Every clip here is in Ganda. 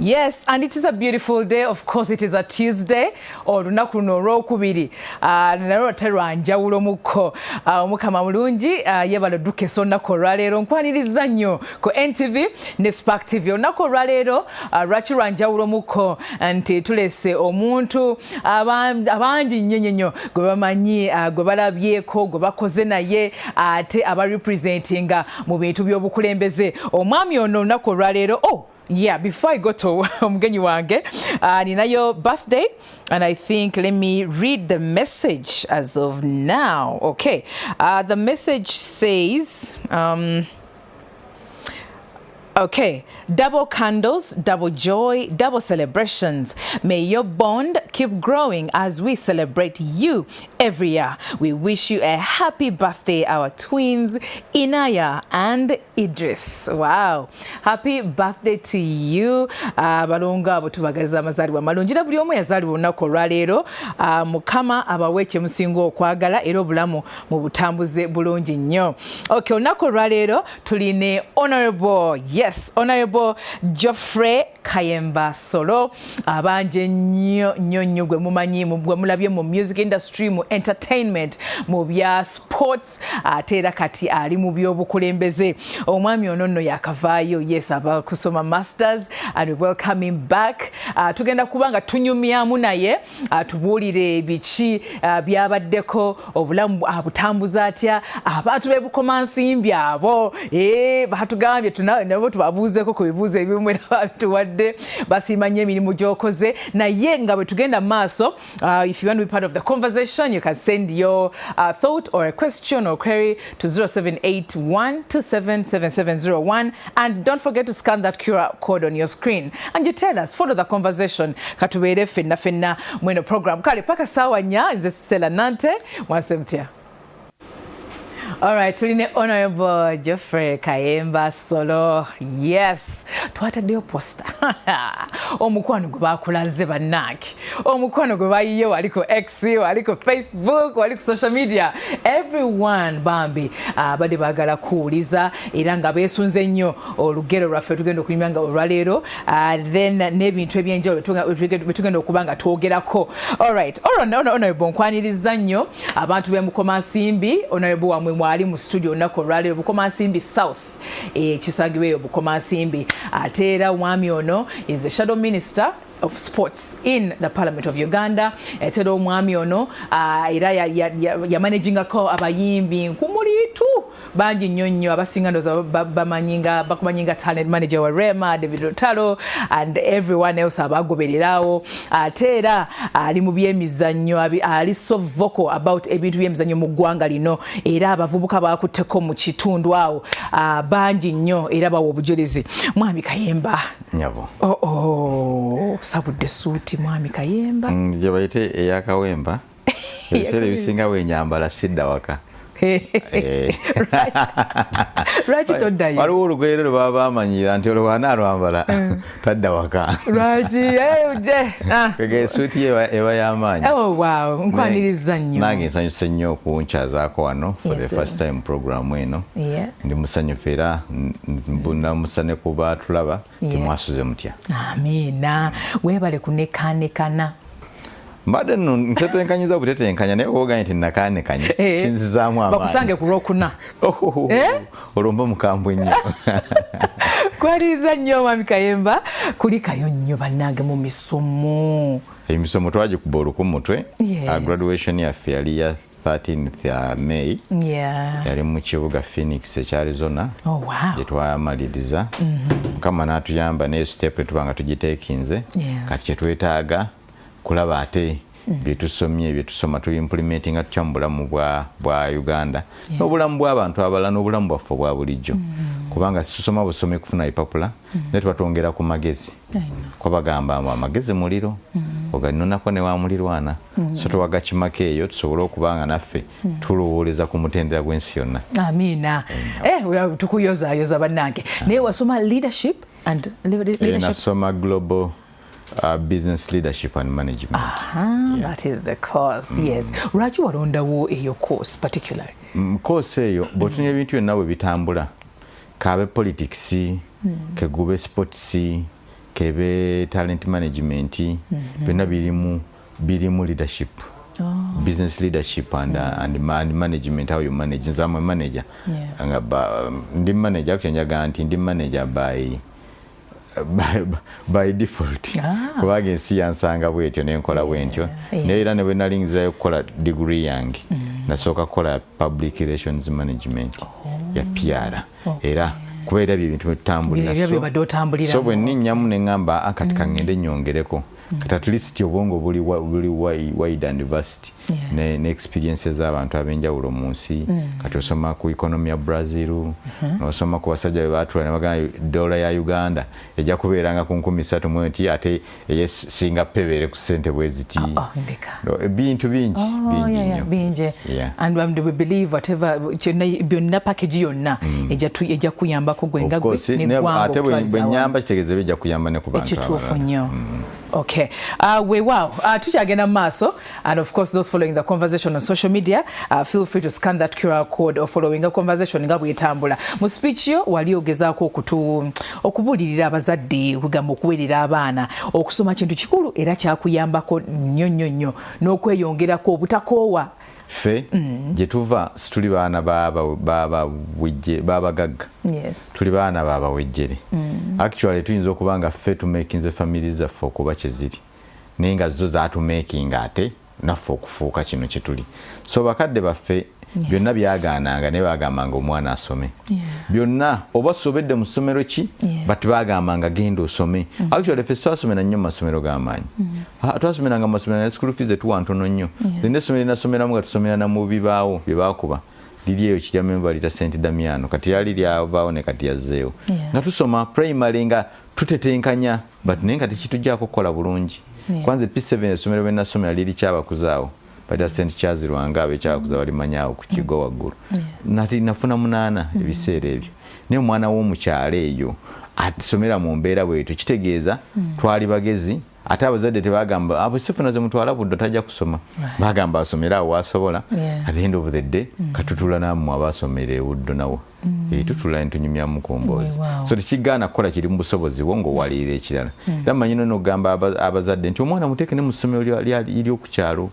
Yes, and it is a beautiful day. Of course, it is a Tuesday. Olunaku luno olwokubiri nalwo terwa njawulo muko omukama mulungi yebala dukeso olunaku olwaleero nkwaniriza nnyo ku NTV ne Spark TV. Olunaku olwaleero lwaki lwa njawulo muko nti tulese omuntu abangi nnyo gwe bamanyi gwe balabyeko gwe bakoze naye ate abarepresentinga mu bintu by'obukulembeze. Omwami ono olunaku olwaleero yeah, before I go to Mgenyi Wange, ninayo birthday, and I think let me read the message as of now. Okay, the message says, okay, double candles, double joy, double celebrations. May your bond keep growing as we celebrate you every year. We wish you a happy birthday, our twins, Inaya and Idris. Wow. Happy birthday to you. Balonga abo tubagaza amazaalibwa malungi era buli omu yazaalibwa olunaku olwaleero. Mukama abaweche musingo okwagala era obulamu mu butambuze bulungi nnyo. Okay, olunaku olwaleero tuline honorable, yes, Honorable Geoffrey Kayemba Solo. Abanje nnyo gwe mumanyi gwe mulabye mu music industry, mu entertainment, mu bya sports, atera kati ali mu by'obukulembeze. Omwami ono nno yakavaayo, yes, aba kusoma masters, and we welcome him back. Tugenda kubanga tunyumyamu naye tubuulire biki byabaddeko, obulamu abutambuza atya, abantu b'ebukomansimbi abo batugambye nabo tubabuuzeko ku bibuuzo ebimu era babituwadde basiimanye emirimu gy'okoze naye nga bwe tugenda maaso. If you want to be part of the conversation, you can send your thought or a question or query to 0781277701, and don't forget to scan that QR code on your screen and you tell us, follow the conversation katubeere fenna mweno program kale paka sawa nya nze Stella Nante mwasemtya. All right, tuline Honorable Geoffrey Kayemba Solo. Yes, twataddeyo poster. Omukwano gwe bakulaze bannange. Omukwano gwe bayiye wali ku X, wali ku Facebook, wali ku social media. Everyone bambi badde baagala kuwuliza era nga beesunze nnyo olugero lwaffe tugenda okunyumya nga olwaleero, then n'ebintu ebyenjawulo betugenda okuba nga twogerako. All right, Honorable nkwaniriza nnyo abantu b'emukomansimbi. Honorable wamwe mwali mu studio nako olwaleero Bukomansimbi South kisangibweyo Bukomansimbi ate era omwami ono is the shadow minister of sports in the Parliament of Uganda. Etero omwami ono era ya managingako abayimbi nkumulitu bangi nnyo abasinga ndoza bakumanyinga talent manager wa Rema David Otalo and everyone else abagobererawo. Ate era ali mu byemizannyo ali so vocal about ebintu byemizannyo mu ggwanga lino era abavubuka bakutteko mu kitundu awo bangi nnyo era bawa obujulizi. Mwami Kayemba nyabo sabudde suuti mwami Kayemba gye bayite eyakawemba ebiseera ebisinga wenyambala sidda waka. Lwaki toddayo? Waliwo olugero lwe baba bamanyira nti olwana alwambala tadda waka. Lwaki suuti eba y'amaanyi. Oh wow, nkwaniriza nnyo. Nange nsanyuse nnyo okunkyazaako wano for the first time program eno. Ndi musanyufu era mbunamusa ku baatulaba timwasuze mutya. Amiina, weebale kunekanekana. Mbadde nno ntetenkanyiza butetenkanya naye wooganye nti nakaanekanye kinzizaamu amaanyi. Bakusange ku Lwokuna. Olwo mukambwe nnyo. Kwariza nnyo Mwami Kayemba kulikayo nnyo bannange mu misomo. Emisomo twagikuba oluku mu mutwe. Graduation yaffe yali ya 13th ya May. Yali mu kibuga Phoenix ekya Arizona. Gye twamaliriza. Mukama n'atuyamba naye step tubanga tugiteekinze. Kati kye twetaaga kulaba ate byetusomye byetusoma tu implementinga tutya mu bulamu bwa Uganda n'obulamu bw'abantu abalala n'obulamu bwaffe bwa bulijjo kubanga tusoma busome kufuna ipapula ne twatongera ku magezi kwa bagamba amagezi muliro oganonako ne wa mulirwana so tuwaga kimaka eyo tusobola okubanga naffe tulowooleza ku mutendera gw'ensi yonna. Amiina. Tukuyoza bannange naye wasoma leadership and leadership. Nasoma global business leadership and management. That is the course. Yes. Lwaki walondawo eyo course particularly? Course eyo bw'otunya ebintu byonna bwe bitambula kabe politics kegube sports kebe talent management byonna birimu leadership. Business leadership and management, how you manage. I'm a manager. Ndi manager akushenjaga nti ndi manager by default. Kubanga ensi yansanga bwetyo nenkola bwentyo. Neera ne bwe nalingizayo okukola degree yange. Nasooka kukola public relations management ya PR. Era kubeera ebintu bitambulira so bwe nninyamu ne ngamba akati kangende nyongereko. Kati at least obwongo buli wide and vast ne experiences z'abantu ab'enjawulo mu nsi. Kati osoma ku economy ya Brazil, n'osoma ku basajja be baatula ne bagamba dola ya Uganda ejja kubeeranga ku 13 mweti ate singa pebeere ku ssente bwe ziti. Bintu bingi bingi. And we believe whatever byonna package yonna ejja kuyambako gwenga gwe n'eggwanga. Ate bwe nyamba kitegeeza bijja kuyamba ne ku bantu abalala. Okay. Wow. Tuchagenda maaso, and of course those following the conversation on social media, feel free to scan that QR code or following a conversation nga bwetambula. Mu speech yo wali ogezaako okubulirira abazadde kugamba okuwerera abaana okusoma kintu kikulu era kyakuyambako nnyo n'okweyongerako obutakoowa. Fe gye tuva situli baana babagagga. Tuli baana babawejjere. Actually tuyinza okubanga ffe tumakinze family zaffe okuba kye ziri naye nga zo zaatumakinga ate naffe okufuuka kino kye tuli. So bakadde baffe byonna byagaananga naye bagambanga omwana asome. Byonna oba sobedde mu ssomero ki bati bagambanga genda osome. Actually ffe twasomera nnyo mu masomero g'amaanyi. Twasomeranga mu masomero ne school fees etuwa ntono nnyo. Then essomero linasomeramu nga tusomera na mu bibaawo bye baakuba. Liri eyo kirya memba lita St. Damiano kati yali lyavaawo ne kati yazzeewo. Nga tusoma primary nga tutetenkanya but naye nga tekitujjaako kukola bulungi. Kwanza P7 essomero bwe nasomera liri kyabakuzaawo. Bada St. Charles Lwanga abekyakuza balimanyaawo ku kigo waggulu. Nati nafuna 8 ebiseera ebyo. Naye omwana w'omukyalo eyo atusomera mu mbeera bwetyo kitegeeza twali bagezi. Ate abazadde tebagamba abasifuna ze mutwala buddo tajja kusoma. Bagamba asomera awo asobola. At the end of the day katutula namwe abasomera buddo nawo. Tutula ntunyumya mukombozi. So tekigaana kukola kiri mu busobozi bwo ng'owalira ekirala. Era manyino n'ogamba abazadde nti omwana muteeke ne mu ssomero liri okukyalo.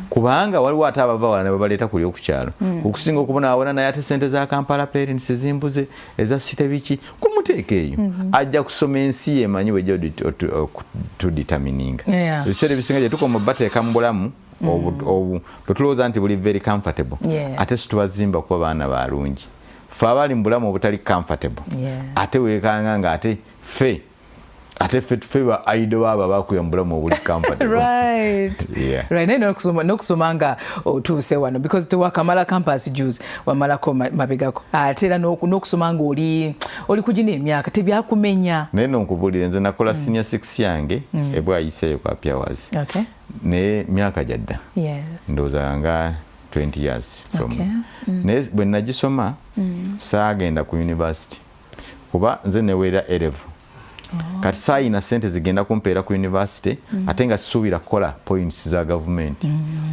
Kubanga waliwo ate abava wala ne babaleeta kuli okukyalo. Okusinga okubona awona naye ate ssente za Kampala parents zimbuze eza site biki kumuteeka eyo. Ajja kusoma ensi emanyi wejja determininga. Ebiseera ebisinga gye tukoma bateeka mu bulamu tulowooza nti buli very comfortable. Ate situbazimba kuba baana balungi. Ffe abali mu bulamu obutali comfortable. Ate weekanga nga ate ffe ba aido abo abakuya mu bulamu obuli comfortable. Right. Naye n'okusoma nga otuuse wano because tewakamala campus dues wamalako mabegako. Ate era n'okusoma nga oli kugina emyaka tebyakumenya. Naye nonkubuulire nze nakola senior 6 yange ebwayiseeyo kwa Piawazi. Naye myaka gyadda. Ndowooza nga 20 years from. Naye bwe nagisoma saagenda ku university kuba nze neweera A-level. Kati saayina ssente zigenda kumpeera ku university ate nga sisuubira kukola points za government.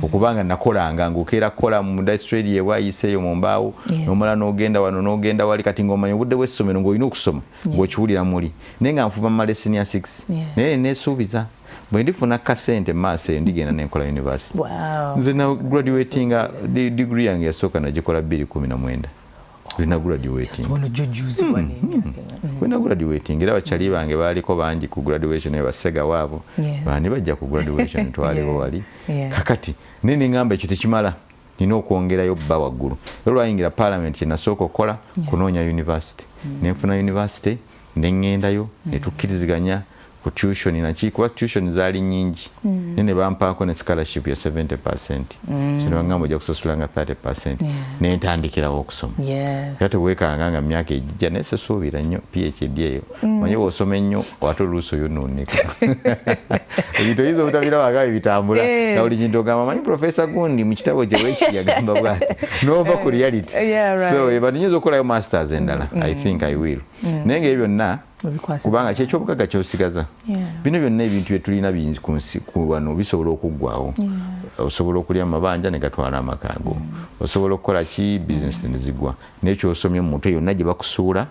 Okubanga nakolanga ng'okeera kukola mu Australia ewayiseeyo mu mbaawo n'omala n'ogenda wano n'ogenda wali kati ng'omanya obudde bw'essomero ng'olina okusoma ng'okiwulira muli. Naye nga nfuba mmala senior 6 naye neesuubiza bwe ndifuna kasente maaso eyo ndigenda n'enkola university. Nze na graduatinga degree yange yasooka nagikola 2019. Lina graduating. Wena graduating era bachali bange baliko bangi ku graduation ya basega wabo. Bani bajja ku graduation twaliwo wali. Kakati nini ngamba ekyo tekimala. Nina okwongerayo bba waggulu. Olwayingira parliament nasooka okukola kunoonya university. Nenfuna university nengendayo netukkiriziganya ku tuition naki kuba tuition zaali nyingi. Nene bampaako ne scholarship ya 70%. Kino ngamba ojja kusasulanga 30%. Nentandikirawo okusoma. Ate weekanga nga myaka ejja nese suubira nnyo PhD eyo. Manyi osoma ennyo ate oluusi oyonooneka. Ebitoyizo butabira wagabi bitambula. Na buli kintu ogamba manyi Professor Gundi mu kitabo kye weekiri yagamba bwati. Nova ku reality. So eba nyinza okolayo masters endala. I think I will. Naye nga ebyo byonna kubanga kyekyobugaga kyosigaza. Bino byonna ebintu bye tulina bingi ku wano bisobola okuggwawo. Osobola okulya amabanja ne gatwala amakaago. Osobola okukola ki business ne zigwa. N'ekyo osomye mu mutwe yonna gye bakusuula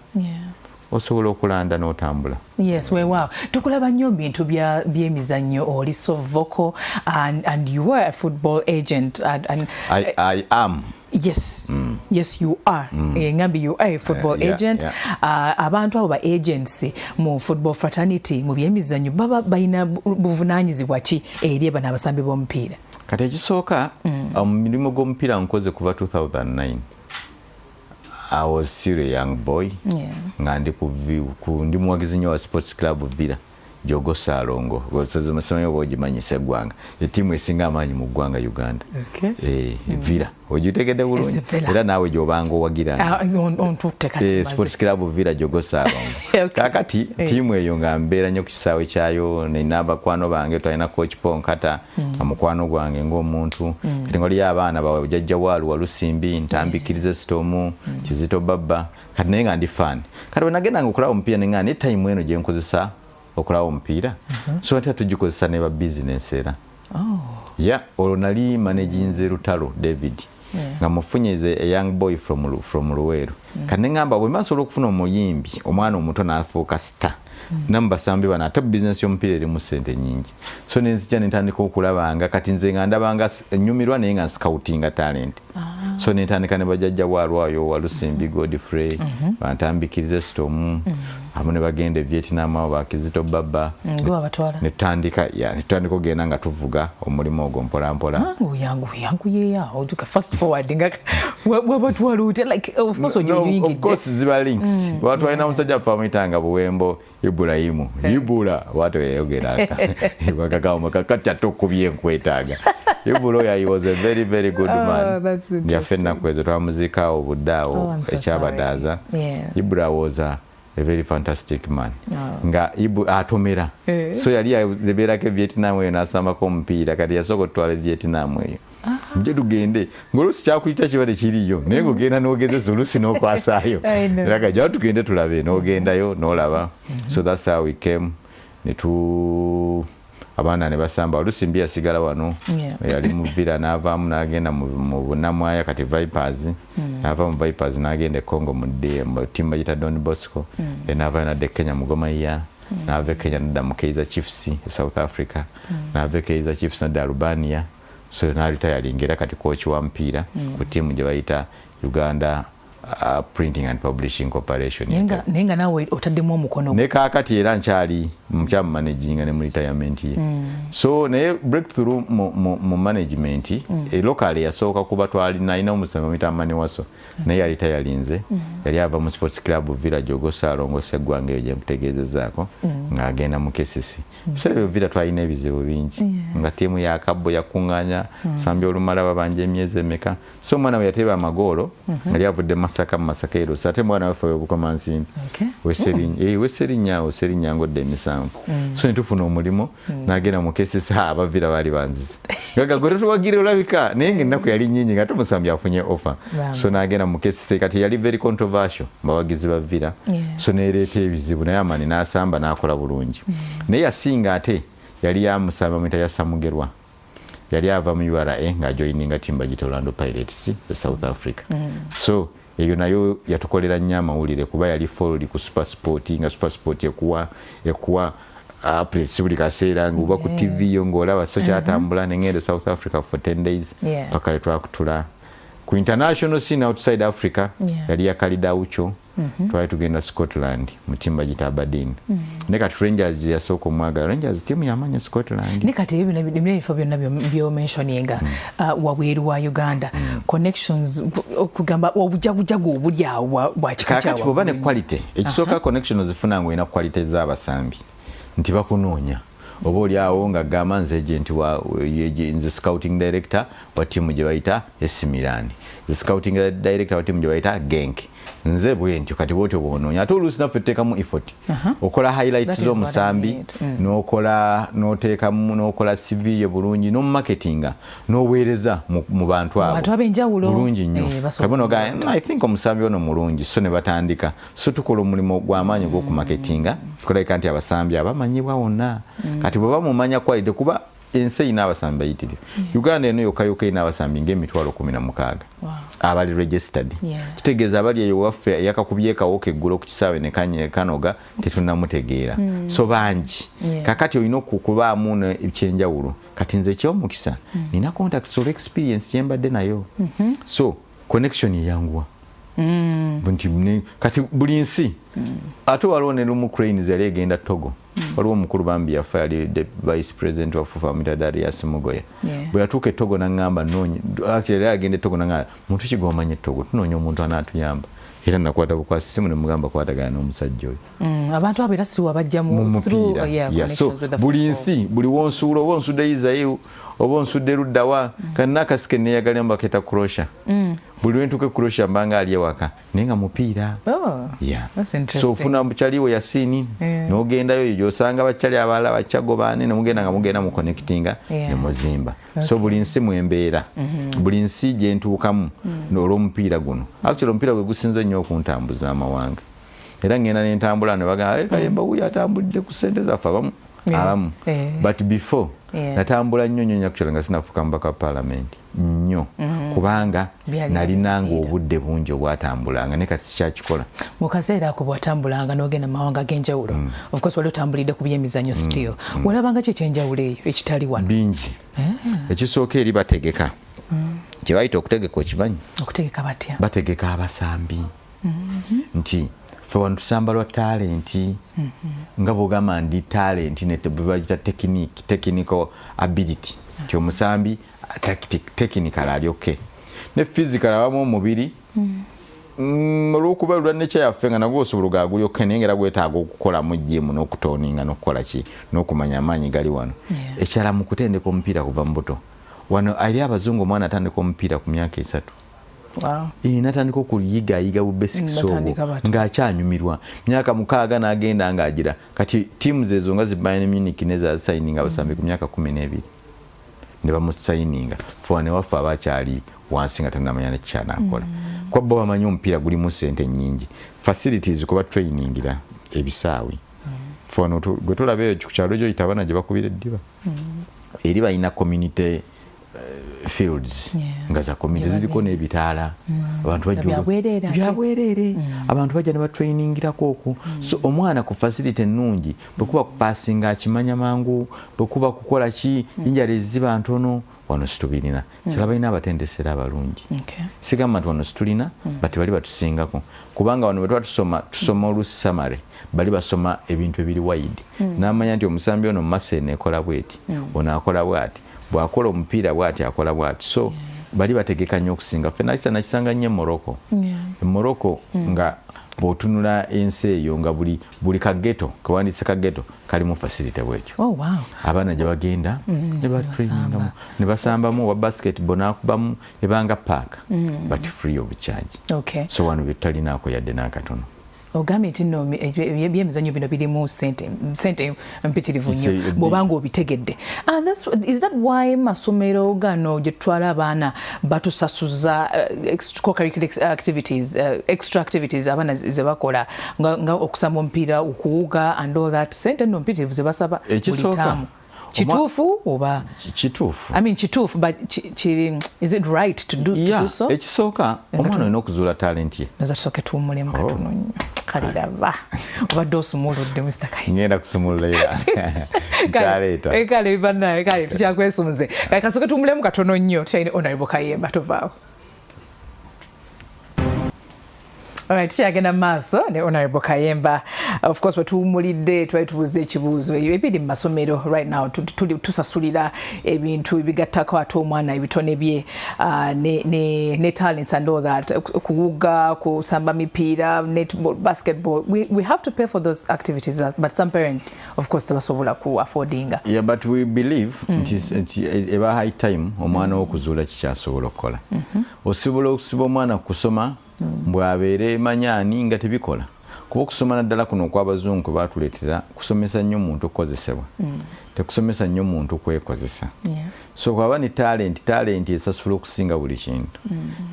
osobola okulanda n'otambula. Yes, wow. Tukulaba nnyo bintu by'emizannyo oli so vocal and you were a football agent and I am. Yes, yes you are. Ngambi you are a football agent. Abantu abo ba agency mu football fraternity mu byemizannyo baba bayina buvunaanyizibwa ki eri bana abasambi b'omupiira? Kati ekisooka omulimo gw'omupiira nkoze kuva 2009. I was still a young boy. Nga ndi muwagizi nnyo wa sports club Villa Jogo Salongo. Gosoze masomo bogimanyisa eggwanga. Etimu esinga amaanyi mu ggwanga Uganda. Villa. Ojitegedde bulungi. Era naawe gyobanga owagira. Ontutte kati. Sports club Villa Jogo Salongo. Kakati timu eyo nga mbeera nnyo ku kisaawe kyayo n'abakwano bange twalina coach Ponkata amukwano gwange ng'omuntu. Kati ng'oli abaana bawe jjajja waalu Walusimbi ntambikirize Storm Kizito Baba. Kati naye nga ndi fan. Kati bwe nagendanga okulaba omupiira ne nga ne time eno gye nkozesa okulaba omupiira so ate tugikozesa ne ba business era. Olwo nali managinze Lutalo David nga mufunyeze a young boy from Luweero. Kati ne ngamba bwe masobola okufuna omuyimbi omwana omuto n'afuuka star nambasambi bana ate business y'omupiira erimu ssente nyingi so nenzija nentandika okulabanga kati nze nga ndabanga nyumirwa naye nga scoutinga talent. So nentandika ne bajjajja waalwayo Walusimbi Godfrey bantambikirize Storm amu ne bagenda Vietnam abo Bakizito Baba netandika ogenda nga tuvuga omulimu ogwo mpola mpola. yangu yeya oduka fast forward nga what walute like of course of course ziba links watu waina musajja pamwitanga Buwembo Ibrahimu Ibula watu yeyogera wakakao kakatya tokubye enkwetaaga Ibula he was a very very good man. Yafenna kwezo twamuzika obuddawo ekyabadaza. Ibula was a very fantastic man. Nga Ibu atomera. So yali yabeerako Vietnam eyo n'asambako omupiira kati yasooka otwala Vietnam eyo. Mje tugende ng'oluusi kyakuyita kibadde kiriyo naye ng'ogenda n'ogezesa oluusi n'okwasaayo era kajja tugende tulabe n'ogendayo n'olaba. So that's how we came abaana ne basamba Olusimbi yasigala wano yali mu Villa n'avaamu n'agenda mu Bunamwaya kati Vipers n'ava mu Vipers n'agenda e Congo mu ttimu bayita Don Bosco n'ava n'adda Kenya mu Goma Year n'ava Kenya n'adda mu Kaizer Chiefs South Africa n'ava Kaizer Chiefs n'adda Albania. So n'alitayalinga era kati coach wa mpira ku ttimu gye bayita Uganda Printing and Publishing Corporation. Nenga nawe otaddemu omukono. Ne kaakati era nkyali mukyamu managing ne mu retirement ye. So naye breakthrough mu management locally yasooka kuba twalina ina omusanga mita Mani Waso naye alitayalinze yali ava mu sports club Villa Jogo Salongo seggwange eyo gye mputegeezezaako ng'agenda mu KCC. So Villa twalina ebizibu bingi nga ttiimu ya Kabbo yakuŋŋaanya Sambi Olumala babanja emyezi emeka. So omwana we yateeba amagoolo yali avudde Masaka ero ate mwana waffe Bukomansimbi Weserinnya ngodde emisanvu. So netufuna omulimu n'agenda mu KCC abavira baali banziza gaga gwe tuwagire olabika naye ng'ennaku yali nnyingi nga Musambi afunye offer. So n'agenda mu KCC kati yali very controversial bawagizi ba Villa. So neereeta ebizibu naye Amani n'asamba n'akola bulungi naye yasinga ate yali yamusamba mwita ya Samugerwa yali ava mu URA ng'ajoyininga ttimu bagita Orlando Pirates e South Africa. So eyo nayo yatukolera nnyo amawulire kuba yali forward ku Super Sport nga Super Sport ekuwa updates buli kaseera ng'oba ku TV yo ng'olaba so kyatambula ne ngende South Africa for 10 days paka le twakutula ku international scene outside Africa yali yakalida Ucho twali tugenda Scotland mu ttimu bagita Aberdeen ne kati Rangers yasooka omwagala Rangers ttiimu yamanya Scotland ne kati ebifo byonna byo mentioninga wabweru wa Uganda connections okugamba obujagujagu obuli awo bwakika kati bwoba ne quality ekisooka connections zifuna ng'olina quality z'abasambi nti bakunoonya oba oli awo nga gamba nze agent nze scouting director wa ttiimu gye bayita AC Milan nze scouting director wa ttiimu gye bayita Genk nze bwentyo kati bwotyo bwonoonya ate oluusi naffe tuteekamu effort okola highlights z'omusambi n'okola CV ye bulungi n'omumarketinga n'obuweereza mu bantu abo bulungi nnyo I think omusambi ono mulungi so ne batandika so tukola omulimu gw'amaanyi gw'okumarketinga tukoleka nti abasambi abamanyibwa wonna kati bwe bamumanya quality kuba ensi erina abasambi bayitirivu Uganda eno yokka erina abasambi ng'emitwalo 16 abali registered kitegeeza abali eyo waffe yakakubye kawoke eggulo ku kisaawe ne kanoga tetunnamutegeera so bangi kakati olina okukubaamu ekyenjawulo kati nze ekyomukisa nina contacts or experience kyembadde nayo so connection eyanguwa kati buli nsi ate waliwo ne lumu cranes yali egenda Togo waliwo omukulu bambi yafa yali the vice president wa FUFA Darius Mugoya bwe yatuuka Togo n'angamba actually agende Togo n'angamba muntu kigomanye Togo tunoonya omuntu anaatuyamba era nakwata bukwasi simu ne mugamba kwatagana n'omusajja oyo abantu abo era si wabajjamu through so buli nsi buli wonsuula oba onsudde Israel oba onsudde luddawa kanna akasike neeyagala mbaketa Croatia buli lwentuuka Croatia mbanga ali ewaka naye nga mupiira so ofuna mukyaliwo Yasini n'ogendayo gy'osanga bakyali abalala bakyago baane ne mugenda nga mugenda mu connectinga ne muzimba so buli nsi mwembeera buli nsi gye ntuukamu olw'omupiira guno actually omupiira gwe gusinze nnyo okuntambuza amawanga era ngenda n'entambula ne bagamba Kayemba wuyo atambulidde ku ssente zaffe abamu but before natambula nnyo nnyo actually nga sinafuuka mubaka wa parliament nnyo kubanga nalinanga obudde bungi obwatambulanga ne kati sikyakikola mu kaseera ako bwatambulanga n'ogenda mawanga ag'enjawulo of course wali otambulidde ku byemizannyo still walabanga ki ekyenjawulo eyo ekitali wano bingi ekisooka eri bategeka kye bayita okutegeka okimanyi okutegeka batya bategeka abasambi nti fe wano tusamba lwa talenti nga bwogamba ndi talenti nebagita technical ability nti omusambi technical alyoke ne physical abamu omubiri olw'okuba lwa nature yaffe nga nagwo osobola gagulyoke naye ngera gwetaaga okukola mu gym n'okutoninga n'okukola ki n'okumanya amaanyi gali wano ekyala mu kutendeka omupiira kuva mu buto wano ali abazungu omwana atandika omupiira ku myaka 3 natandika okuyigayiga bu basics obwo ng'akyanyumirwa myaka 6 n'agenda ng'agira kati tiimu zezo nga zi Bayern Munich ne za signing abasambi ku myaka 12 ne bamusayininga fo ne wafa abakyali wansi nga tannamanya ne kyanakola kwa baba bamanyi omupiira gulimu ssente nnyingi facilities kuba trainingira ebisaawi fo no gwe tulabe ku kyalo gyo itabana gye bakubira eddiba eri balina community fields nga za community ziliko n'ebitaala abantu byabwerere abantu bajja ne batrainingirako okwo so omwana ku facility ennungi bwekuba kupasinga akimanya mangu bwekuba kukola ki injala eziba ntono wano situbirina sala balina abatendesera abalungi sigamba nti wano situlina bati bali batusingako kubanga wano bwe tusoma olusi samare bali basoma ebintu ebiri wide n'amanya nti omusambi ono mumasene ekola bweti ono akola bwati bwakola omupiira bwati akola bwati so bali bategeka nnyo okusinga ffe nakisa nakisanga nnyo Morocco nga bw'otunula ensi eyo nga buli kageto kewandise kageto kalimu facility bwekyo abaana gye bagenda ne batrainingamu ne basambamu wa basketball n'akubamu ebanga park but free of charge so wano bye tutalinaako yadde n'akatono ogambye nti nno ebyemizannyo bino birimu sente mpitirivu nnyo bw'obanga obitegedde is that why masomero gano gye tutwala abaana batusasuza extra activities abaana ze bakola nga okusamba omupiira okuwuga and all that sente nno mpitirivu ze basaba buli taamu kituufu oba kituufu kituufu but is it right to do so ekisooka omwana olina okuzuula talent ye naza tusooke tuwummulemu katono nnyo kaliraba obadde osumuludde Mr. Kayemba ngenda kusumulula kyaleeta kale bannaye kale tukyakwesumuze kale kasooke tuwummulemu katono nnyo tukyalina Honorable Kayemba tovaawo. Alright, tukyagenda maaso ne Honorable Kayemba. Of course wetuwummulidde twali tubuuza ekibuuzo ebiri mu masomero right now tusasulira ebintu ebigattako ate omwana ebitone bye ne talents and all that kuwuga kusamba mipiira netball basketball we have to pay for those activities but some parents of course tebasobola ku affordinga but we believe nti eba high time omwana okuzuula kikyasobola okukola osobola okusiba omwana kusoma mbwabeere manyaani nga tebikola kuba okusoma naddala kuno okw'abazungu baatuleetera kusomesa nnyo omuntu okukozesebwa tekusomesa nnyo omuntu kwekozesa so kwaba ni talenti esasula okusinga buli kintu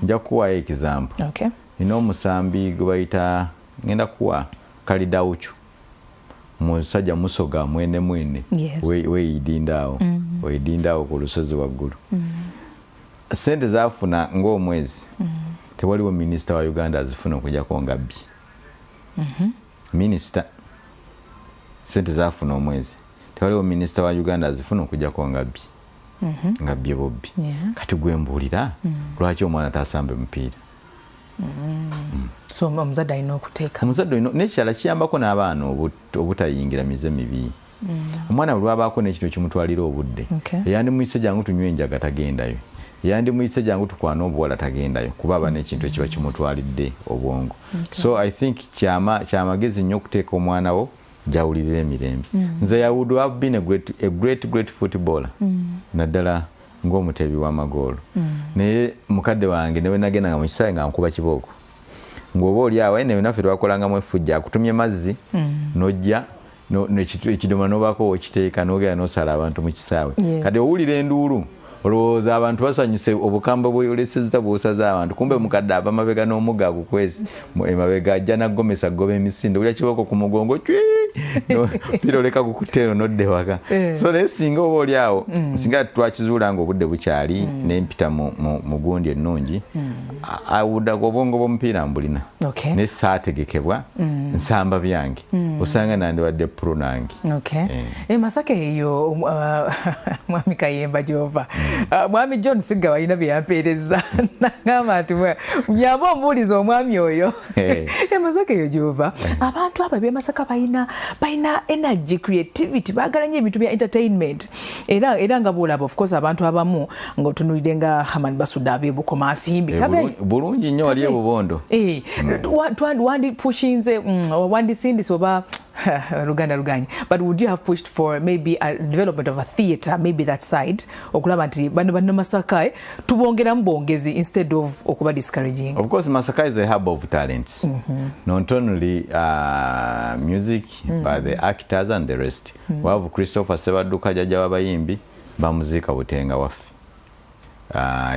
nja kukuwaayo example nina omusambi gwe bayita ngenda kuwa kalidawucu musajja musoga mwene weeyidindaawo ku lusozi waggulu sente zaafuna ng'omwezi tewaliwo minisita wa Uganda azifuna okujjako Ngabbi. Minisita sente zafuna omwezi tewaliwo minisita wa Uganda azifuna okujjako Ngabbi. Ngabbi Bobbi. Kati gwe mbuulira lwaki omwana tasambe mupiira. So omuzadde alina okuteeka. Omuzadde n'ekirala kiyambako n'abaana obutayingira mize mibi. Omwana bwe lwabaako n'ekintu ekimutwalira obudde eyandimuyise jangu tunywe enjaga tagendayo, eyandimuyise jangu tukwana obuwala tagendayo kuba aba n'ekintu ekiba kimutwalidde obwongo. So I think kyamagezi nnyo okuteeka omwana wo jawulirira emirembe. Nze I would have been a great footballer naddala ng'omuteebi w'amagoolo. Naye mukadde wange newe nagendanga mu kisaawe nga nkuba kibooko ng'oba oli awo naye naffe twakolangamu effujja akutumye mazzi n'ojja ekidomola n'obaako okiteeka n'ogenda n'osala abantu mu kisaawe. Kati owulira enduulu olowooza abantu basanyuse obukambwe bweyolesezza bw'osaza abantu kumbe mukadde ava mabega n'omugga agukwezi emabega ajja naggomesa ggoba emisinde olya kibooko ku mugongo pira oleka gukuteero n'odde waka. So naye singa oba oli awo singa twakizuula nga obudde bukyali nempita mu gundi ennungi awuddaga obwongo bw'omupiira mbulina naye saategekebwa nsamba byange osanga nandiwadde pro nange. Masaka eyo mwami Kayemba gy'ova mwami John Sigga walina bye yampeereza nagamba nti nyamba omubuuliza omwami oyo. Masaka eyo gy'ova abantu abo b'Emasaka balina energy, creativity, baagala nnyo ebintu bya entertainment era nga bw'olaba of course abantu abamu ng'otunuulire nga Hamani Basudde ab'e Bukoma asimbi bulungi nnyo wali ebubondo wandipushinze wandisindise oba Luganda Luganyi, but would you have pushed for maybe a development of a theatre, maybe that side, okulaba nti bano Masaka tubongera mbongezi instead of okuba discouraging? Of course Masaka is a hub of talents, not only music but the actors and the rest. We have Christopher Sebaduka Jaja w'abayimbi bamuzika Butenga waffe.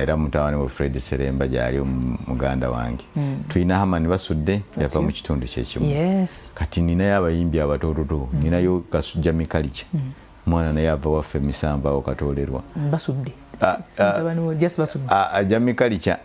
Era mutawani wa Fred Seremba gyali muganda wange. Tuyina Hamani Basudde yava mu kitundu kyekimu. Kati ninayo abayimbi abatototo, ninayo Kasujja Mikalicha. Mwana naye ava waffe Misamba okatolerwa. Basudde. Just Basudde. Jamikalicha.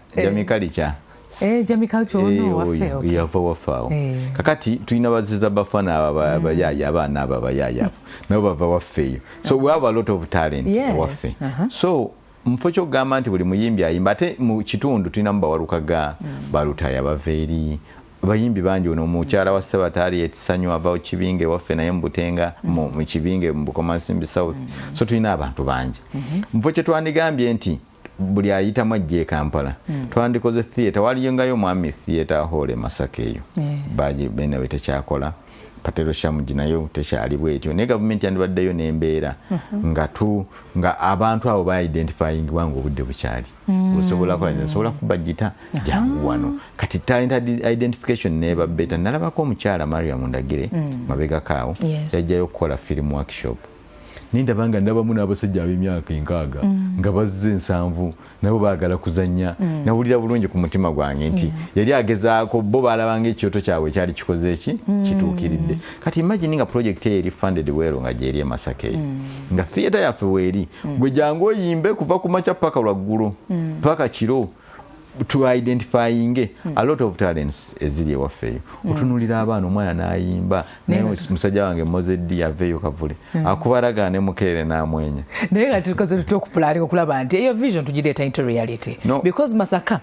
Jamikalicha ono waffe. Yava waffe awo. Kakati tuyina baziza bafana abayaya abaana abo abayaya. Nabo bava waffe. So we have a lot of talent waffe. So mufo kyogamba nti buli muyimbi ayimba ate mu kitundu tulina mubawalukaga balutaya baveeri bayimbi bangi ono mukyala wa Ssebatali Etisanyu ava Kibinge waffe naye Mbutenga mu Kibinge mu Bukomansimbi South. So tulina abantu bangi mufo kye twandigambye nti buli ayitamu ajje Kampala twandikoze theatre waliyongayo mwami theatre hall Masaka eyo baji bene wetekyakola Patero Shamuji nayo tekyali bwetyo ne government yandibaddeyo n'embeera nga abantu abo ba identifying wangu obudde bukyali osobola kubajita jangu wano kati talent identification neba beta nalabako omukyala Mariam Ndagire mabega kaawo yajjayo okukola film workshop nindabanga ndabamu n'abasajja ab'emyaka enkaaga nga bazze ensanvu nabo baagala kuzannya nawulira bulungi ku mutima gwange nti yali agezaako bo balabanga ekyoto kyabwe kyali kikoze kituukiridde. Kati imagine nga project eri funded wero nga gyeri e Masaka nga theatre yaffe weeri gwe jangu oyimbe kuva ku makya paka lwaggulu paka kiro to identifying a lot of talents eziri ewaffe otunulira abaana omwana n'ayimba naye musajja wange Mozedi yaveeyo kavule akubalaga ne mukeere n'amwenya naye nga tukoze tutya okupulaninga okulaba nti eyo vision tugireeta into reality because Masaka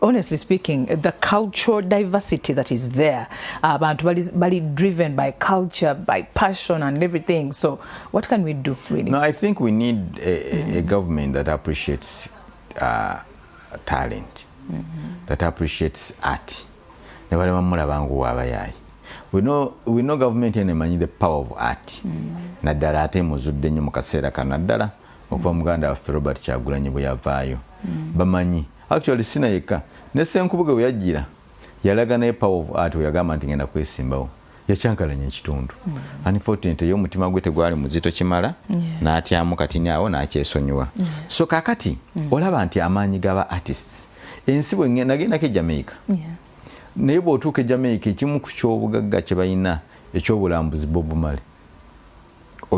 honestly speaking the cultural diversity that is there abantu bali driven by culture by passion and everything, so what can we do really? No, I think we need a government that appreciates talent, that appreciates art. We know government enemanyi the power of art. Naddala ate muzudde nnyo mu kaseera kano naddala okuva muganda waffe Robert Kyagulanyi bwe yavaayo bamanyi actually sina yekka ne Ssenkubuge bwe yajjira yalaga naye power of art we yagamba nti ngenda kwesimbawo yakyankalanya ekitundu. Unfortunately yo omutima gwe tegwali muzito kimala n'atyamu kati awo n'akyesonyiwa. So kakati olaba nti amaanyi g'aba artists ensi bwe nagendako e Jamaica naye bw'otuuka e Jamaica ekimu ku ky'obugagga kye balina ekyobulambuzi Bob Marley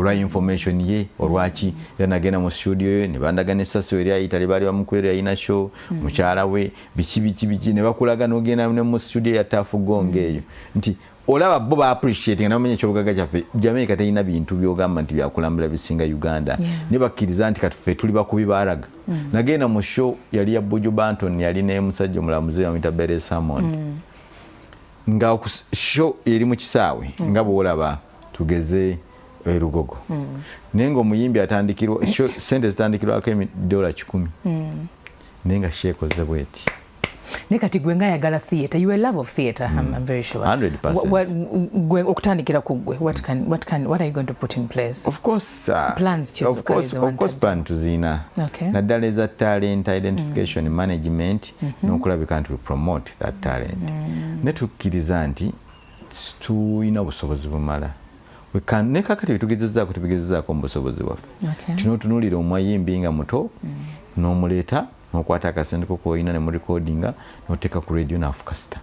olwa information ye olwaki yanagenda mu studio ye ne bandagana essasi eri ayita bali bamukwera yina show mukyala we biki ne bakulaga n'ogenda ne mu studio ya Tafu Gonge eyo nti olaba bo ba appreciating na mwenye chobugaga kyaffe Jamaica teyina bintu byogamba nti byakulambula bisinga Uganda ne bakkiriza nti katufe tuli bakubibaraga nagenda mu show yali ya Buju Banton yali ne musajja mulamuzi amita Bere Salmon nga show eri mu kisaawe nga bolaba tugeze Rugogo nengo muyimbi atandikirwa show sente zitandikirwa ko $10 nenga sheko zebweti Nekati gwe nga yagala theatre, you a love of theatre, I'm very sure. 100%. Okutandikira kugwe, what are you going to put in place? Of course, plans of course plan tuzina. Okay. Nadala is a talent identification management, nokulabika nti we promote that talent. Netukkiriza nti tuyina obusobozi bumala. We can nekakati bitugezezzaako tubigezezzaako mu busobozi bwaffe. Tunotunuulira omwayimbi nga muto n'omuleeta nokwata akasente ko koyina ne mu recordinga noteka ku radio na afukasta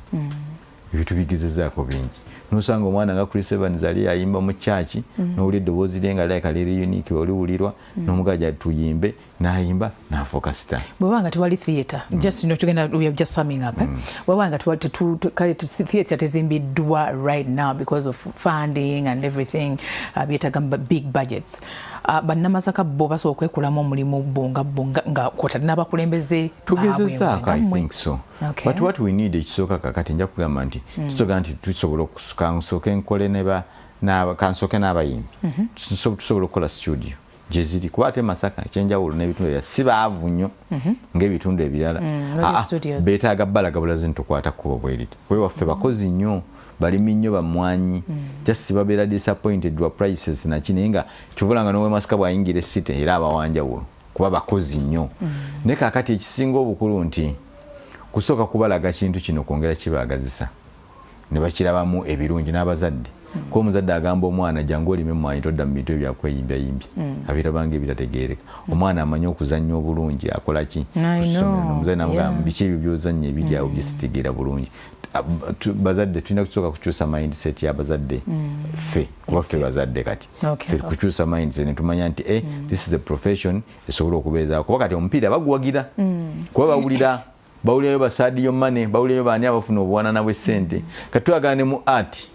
ebitu bigezezzaako bingi nosanga omwana nga Chris Evans ali ayimba mu church n'oli eddoboozi lyenga like ali unique oliwulirwa n'omugaja tuyimbe n'ayimba n'afukasta bwebanga tewali theatre just tugenda we are just summing up bwebanga tewali theatre tezimbiddwa right now because of funding and everything byetaga big budgets bannamazaka bo basobola okwekulamu omulimu bonga nga kwotadde n'abakulembeze tugezezzaako I think so. But what we need ekisooka kakati nja kugamba nti kisobola nti tusobola okusooka enkole kansoke n'abayimbi tusobola okukola studio gye ziri kuba ate Masaka ekyenjawulo n'ebitundu ebya si baavu nnyo ng'ebitundu ebirala beetaaga balaga bulazi nitukwata kkubo bweriti kuba waffe bakozi nnyo balimi nnyo bamwanyi just babeera disappointed wa prices naye nga kivulanga n'owe Masaka bw'ayingira esite era abawanjawulo kuba bakozi nnyo naye kaakati ekisinga obukulu nti kusooka kubalaga kintu kino kwongera kibaagazisa ne bakirabamu ebirungi n'abazadde ko omuzadde agamba omwana jangu olime mwanyi todda mu bintu ebyakweyimbyayimbya abirabanga ebitategeereka omwana amanyi okuzannya obulungi akola ki kusomero omuzadde namugamba biki ebyo byozannya ebiri awo byesitegeera bulungi bazadde tulina kusooka kukyusa mindset y'abazadde ffe kuba ffe bazadde kati ffe kukyusa mindset ne tumanya nti this is a profession esobola okubeezaako kuba kati omupiira baguwagira kuba bawulirayo basaadiyo mane bawulirayo baani abafuna obuwanana bw'essente kati twagane mu art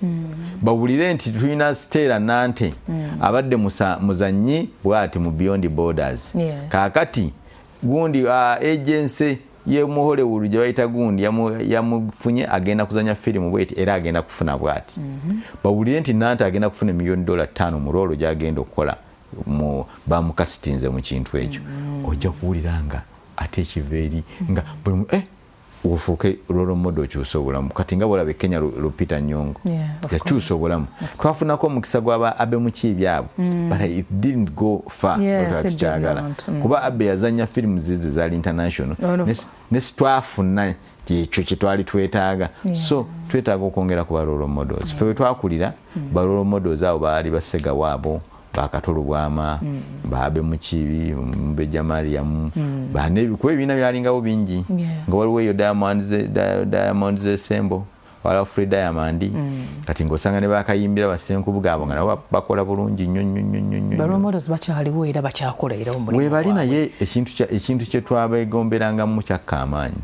bawulire nti tulina Stella Nante abadde muzannyi bw'ati mu Beyond Borders kaakati gundi agency ye mu Hollywood gye bayita gundi yamufunye agenda kuzanya firimu bweti era agenda kufuna bwati bawulire nti Nante agenda kufuna $1 million mu rolo gy'agenda okukola bamukasitinze mu kintu ekyo ojja kuwuliranga ate ekiveeri nga buli ufuuke role model okyusa obulamu kati nga bwolaba Kenya Lupita Nyong'o yakyusa obulamu twafunako omukisa gw'aba Abe Mukiibi abo but it didn't go far tukyagala kuba Abe yazanya firimu zize zaali international ne twafuna ekyo kye twali twetaaga so twetaaga okwongera ku ba role models ffe we twakulira ba role models abo baali basega waabo bakatolo bwama Abe Mukiibi Mbeja Mariam kuba ebibiina byalingawo bingi nga waliwo eyo Diamond Sembo wala Free Diamond kati ng'osanga ne bakayimbira basenkubuga abo nga nabo bakola bulungi nnyo baromodos bakyaliwo era bakyakola era omulimu webali naye ekintu kye twabegomberangamu kyakka amaanyi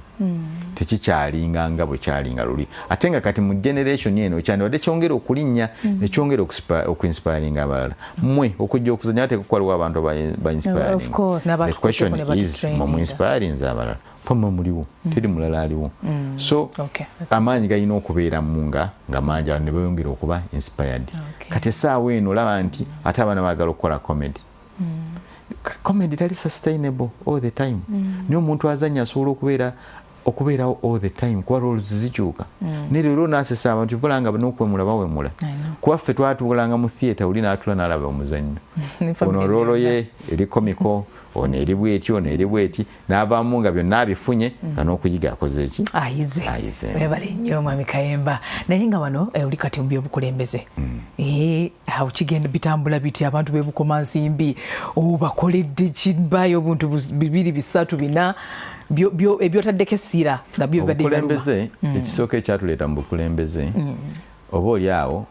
tekikyalinga nga bwe kyalinga luli ate nga kati mu generation eno kyandibadde kyongera okulinnya ne kyongera okuinspiringa abalala mmwe okujja okuzanya ate kukwaliwo abantu ba inspiring the question is mu inspiring abalala pamwe muliwo teri mulala aliwo so amaanyi galina okubeera munga nga mangi ne beyongera okuba inspired kati essaawa eno olaba nti ate abaana baagala okukola comedy comedy tali sustainable all the time niyo omuntu azanya asobola okubeerawo all the time kuba roles zikyuka ne leero naasesa abantu vulanga n'okwemula bawemula kuba ffe twatuulanga mu theatre oli n'atula n'alaba omuzannyo ono rolo ye eri komiko ono eri bweti ono eri bweti n'avaamu nga byonna abifunye nga n'okuyiga akoze eki ayize webale nnyo Mwami Kayemba naye nga wano oli kati mu by'obukulembeze awo kigenda bitambula biti abantu b'ebukomansimbi bakoledde kibayo obuntu 2 3 4 ebyotaddeko essira nga byo bibadde obukulembeze ekisooka ekyatuleeta mu bukulembeze oba oli awo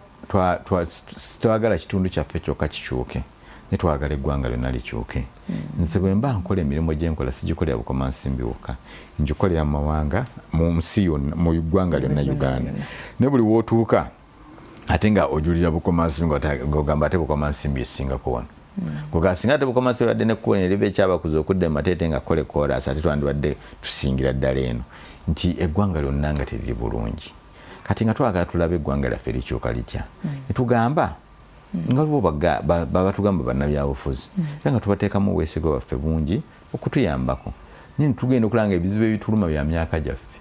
twagala kitundu kyaffe kyokka kikyuke ne twagala eggwanga lyonna likyuke. Nze bwe mba nkola emirimu gye nkola sigikolera Bukomansimbi wokka, ngikolera mu mawanga mu nsi yonna, mu ggwanga lyonna Uganda. Ne buli wootuuka ate nga ojulira Bukomansimbi ng'ogamba ate Bukomansimbi esingako wano. Kugasinga ate Bukomansimbi badde ne kkuba eriba ekyabakuza okudda mu mateete nga kole koorasi ate twandibadde tusingira ddala eno nti eggwanga lyonna nga teriri bulungi. Kati nga twagala tulabe eggwanga lyaffe likyuka litya. Ne tugamba nga bo baba tugamba bannabyabufuzi era nga tubateekamu obwesige bwaffe bungi okutuyambako. Naye tugenda okulanga ebizibu ebituluma bya myaka gyaffe.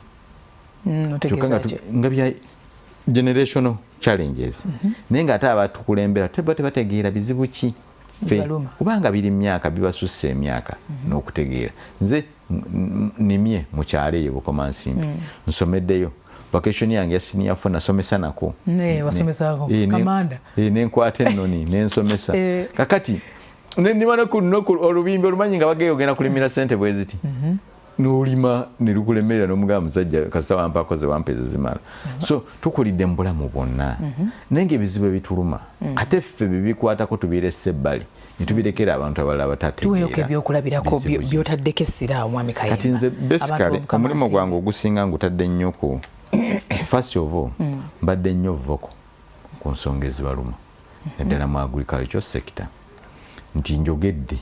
Nga bya generational challenges. Naye nga ate abatukulembera tebategeera bizibu ki ffe kubanga biri myaka bibasusse emyaka n'okutegeera. Nze nimye mu kyalo eyo Bukomansimbi nsomeddeyo vacation yange ya senior fo nasomesa nako wasomesako kamanda nenkwata ennoni nensomesa kakati nimana ku olubimbi olumanyi nga bagayo ogenda kulimira sente bweziti n'olima ne lukulemerera n'omugamba musajja kasita wampakoze wampeezo zimala. So tukulidde mu bulamu bwonna naye ng'ebizibu ebituluma ate ffe bibikwatako tubiire sebbali ne tubirekera abantu abalala batategeera. Tuweyoka ebyokulabirako byotaddeko essira Mwami Kayemba. Kati nze basically omulimu gwange ogusinga ngutadde nnyo ku first of all mbadde nnyo voko ku nsonga ezibaluma naddala mu agriculture sector nti njogedde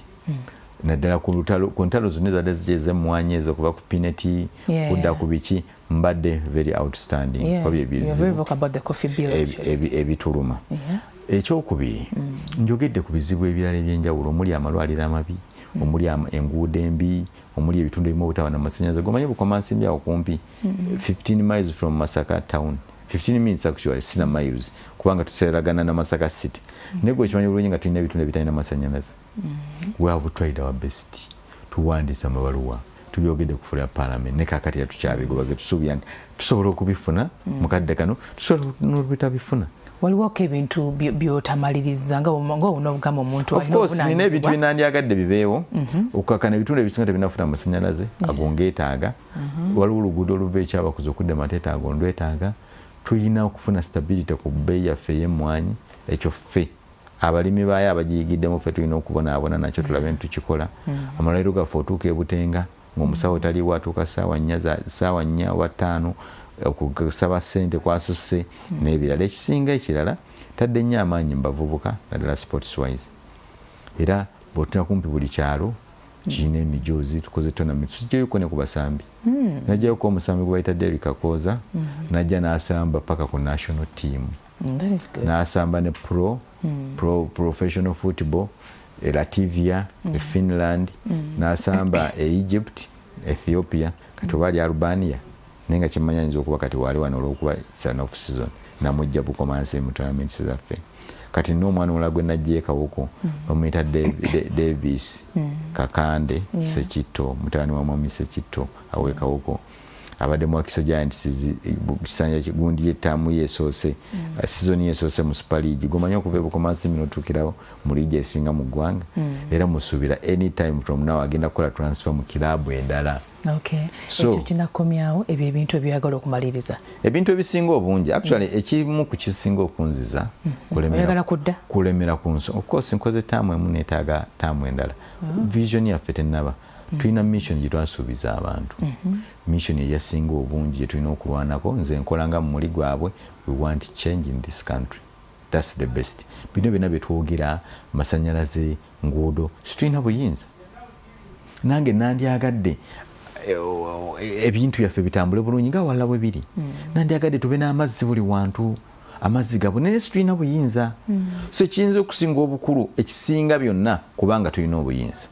naddala ku ntalo zonna zadde zigyez'emmwanyi ezo kuva ku pineti kudda ku biki mbadde very outstanding ebituluma. Ekyokubiri njogedde ku bizibu ebirala ebyenjawulo omuli amalwaliro amabi omuli enguudo embi omuli ebitundu ebimu obutaba n'amasannyalaze. Gomanyi Bukomansimbi awo kumpi 15 miles from Masaka town, 15 minutes actually, sina miles kubanga tuseragana na Masaka city. Naye gwe kimanyi bulungi nga tulina ebitundu ebitalina amasannyalaze. We have tried our best tuwandiisa amabaluwa tubyogedde ku fula ya parliament ne kakati yatukyabigoba getusuubira nti tusobola okubifuna mukadde kano tusobola n'obutabifuna. Waliwo ebintu byotamaliriza nga obugamba omuntu of course nina ebintu binandyagadde bibeewo okukakana ebitundu ebisinga tebinafuna amasannyalaze ago ngeetaaga. Waliwo oluguudo oluva ekyabakuza okudda mateeta ago ndwetaaga. Tulina okufuna stability ku bbeeyi yaffe ey'emmwanyi. Ekyo ffe abalimi baayo abagiyigiddemu ffe tulina okubonaabona nakyo tulabe ntukikola. Amalwaliro gaffe otuuka e Butenga ng'omusawo taliwo atuuka ssaawa 4 oba 5 okusaba ssente kwasusse n'ebirala. Ekisinga ekirala tadde nnyo amaanyi mu bavubuka naddala sports wise. Era bw'otuna kumpi buli kyalo kirina emijoozi tukoze tournament tusigyeyoko ne ku basambi. Najjayoko omusambi gwe bayita Derrick Akooza najja n'asamba paka ku national team. N'asamba ne professional football Latvia, Finland, n'asamba Egypt, Ethiopia, kati wali Albania. Nenga kimanya nzo okuba kati wali wano olw'okuba son of season namujja Bukomansimbi mu tournaments zaffe. Kati n'omwana omulala gwe najjeeka wuko bamuyita Davis Kakande Sekitto mutabani wa Mwami Sekitto aweeka wuko abadde mu Wakiso Giants kisanja kigundi yettaamu yeesoose season yeesoose mu Super League. Gomanya okuva e Bukomansimbi n'otuukirawo mu liigi esinga mu ggwanga era musuubira anytime from now agenda kukola transfer mu kiraabu endala. So kinakomyawo ebyo ebintu ebyagala okumaliriza ebintu ebisinga obungi actually ekimu ku kisinga okunziza kulemera ku nso. Of course nkoze taamu emu neetaaga taamu endala. Vision yaffe tennaba tulina mission gye twasuubiza abantu. Mission eyasinga obungi gye tulina okulwanako. Nze nkola nga mu muli gwabwe we want change in this country. That's the best. Bino byonna bye twogera masannyalaze nguudo situlina buyinza. Nange nandyagadde ebintu byaffe bitambule bulungi nga wala bwe biri. Nandyagadde tube n'amazzi buli wantu amazzi gabwe naye situlina buyinza. So kiyinza okusinga obukulu ekisinga byonna kubanga tulina obuyinza.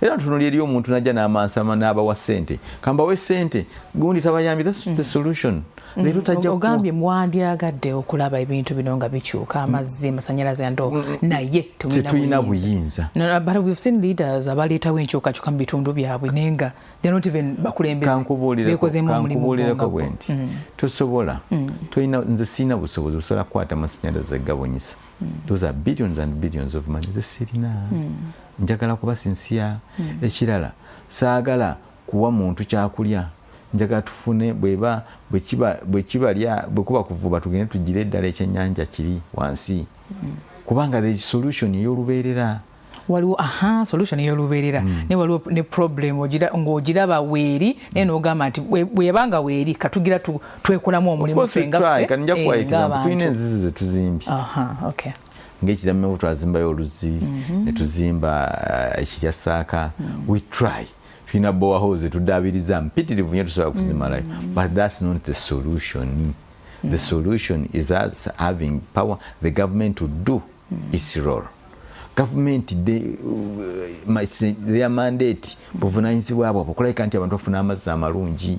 Era ntunulira eri omuntu najja n'amansama n'abawa ssente kambawe ssente gundi tabayambi. That's the solution. Leero tajja ogambye mwandyagadde okulaba ebintu bino nga bikyuka amazzi amasannyalaze ndo naye tetulina buyinza. But we've seen leaders abaleetawo enkyukakyuka mu bitundu byabwe nenga they're not even bakulembeze bekozeemu omulimu bwe nti tosobola tulina nze siina busobozi busobola kukwata amasannyalaze gabonyisa. Those are billions and billions of money. Nze sirina njagala kuba sinsiya. Ekirala saagala kuwa muntu kyakulya njagala tufune bwe kuba kuvuba tugende tugire eddala ekyennyanja kiri wansi kubanga the solution ey'olubeerera waliwo solution y'olubeerera ne waliwo ne problem ng'ogiraba weeri naye n'ogamba nti bweyabanga weeri katugira twekolamu omulimu fenga kanija kuwayikiza tulina enzizi ze tuzimbye okay ng'ekiramu twazimbayo oluzi ne tuzimba ekirya Saaka we try tulina borehole tuddaabiriza mpitirivu nnyo tusobola kuzimalayo but that's not the solution. The solution is us having power, the government to do its role. Government their mandate buvunanyizibwa bwabwe okulabika nti abantu bafuna amazzi amalungi,